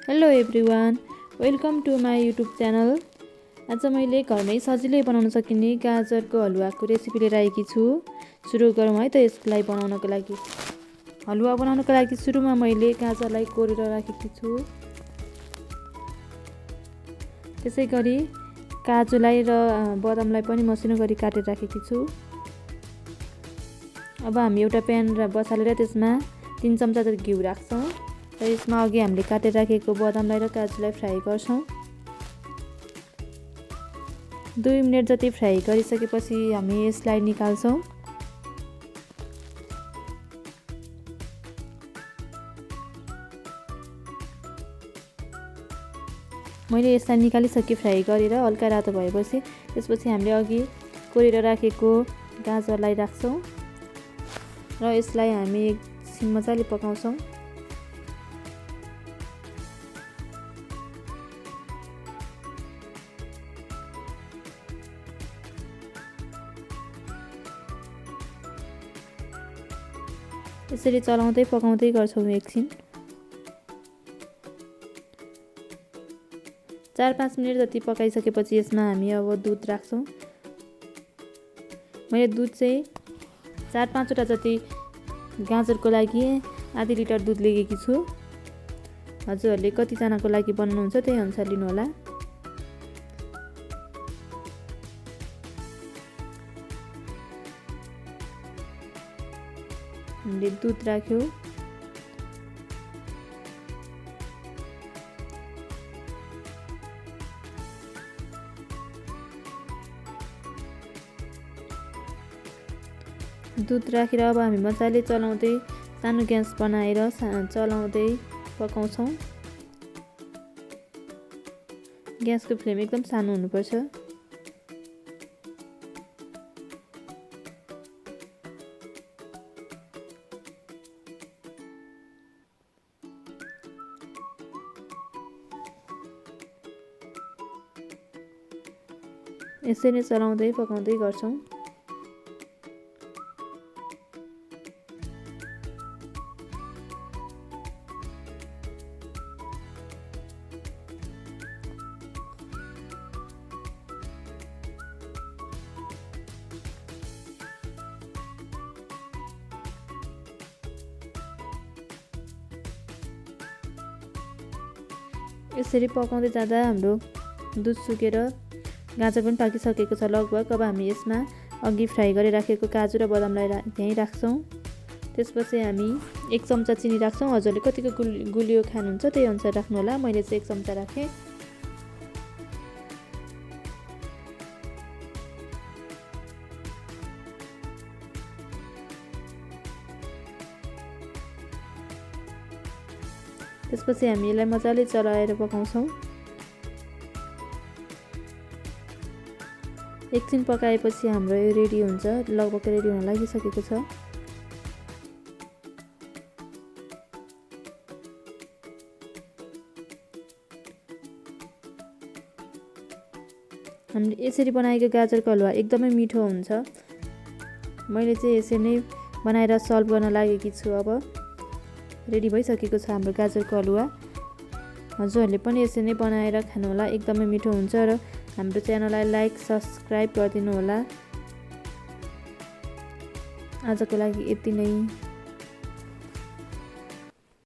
Hello everyone, welcome to my YouTube channel. आज मैले घरमै सजिलै बनाउन सकिने गाजरको हलुवाको रेसिपी लिएर आएकी छु। सुरु गरौँ है त यसलाई बनाउनको लागि। हलुवा बनाउनको लागि सुरुमा मैले गाजरलाई कोरेर राखेकी छु। त्यसै गरी काजुलाई र बदामलाई पनि मसिनो गरी काटेर राखेकी छु। अब हामी एउटा प्यान बसालेर त्यसमा 3 चम्चा जति घिउ राख्छौँ र यसमा अघि हामीले काटेर राखेको बदामलाई र काजुलाई फ्राई गर्छौँ। 2 मिनेट जति फ्राई गरिसकेपछि हामी यसलाई निकाल्छौँ। मैले यसलाई निकालिसके फ्राई गरेर हल्का रातो भएपछि त्यसपछि हामीले अघि कोरेर राखेको गाजरलाई राख्छौँ र यसलाई हामी एकछिन मजाले पकाउँछौँ। यसरी चलाउँदै पकाउँदै गर्छौँ एकछिन। 4-5 मिनेट जति पकाइसकेपछि यसमा हामी अब दुध राख्छौँ। मैले दुध चाहिँ 4-5 वटा जति गाजरको लागि आधी लिटर दुध लिएकी छु। हजुरहरूले कतिजनाको लागि बनाउनुहुन्छ त्यही अनुसार लिनुहोला। हामीले दुध राख्यो। दुध राखेर अब हामी मजाले चलाउँदै सानो ग्यास बनाएर चलाउँदै पकाउँछौँ। ग्यासको फ्लेम एकदम सानो हुनुपर्छ। यसरी चलाउँदै पकाउँदै गर्छौँ। यसरी पकाउँदै जाँदा हाम्रो दुध सुकेर गाजर पनि पाकिसकेको छ लगभग। अब हामी यसमा अघि फ्राई गरेर राखेको काजु र बदामलाई यहीँ राख्छौँ। त्यसपछि हामी 1 चम्चा चिनी राख्छौँ। हजुरले कतिको गुलियो खानुहुन्छ त्यही अनुसार राख्नुहोला। मैले चाहिँ 1 चम्चा राखेँ। त्यसपछि हामी यसलाई मजाले चलाएर पकाउँछौँ। एकछिन पकाएपछि हाम्रो यो रेडी हुन्छ। लगभग रेडी हुन लागिसकेको छ। हामीले यसरी बनाएको गाजरको हलुवा एकदमै मिठो हुन्छ। मैले चाहिँ यसरी नै बनाएर सर्भ गर्न लागेकी छु। अब रेडी भइसकेको छ हाम्रो गाजरको हलुवा। हजुरहरूले पनि यसरी नै बनाएर खानुहोला, एकदमै मिठो हुन्छ। र हाम्रो च्यानललाई लाइक सब्सक्राइब गरिदिनु होला। आजको लागि यति नै।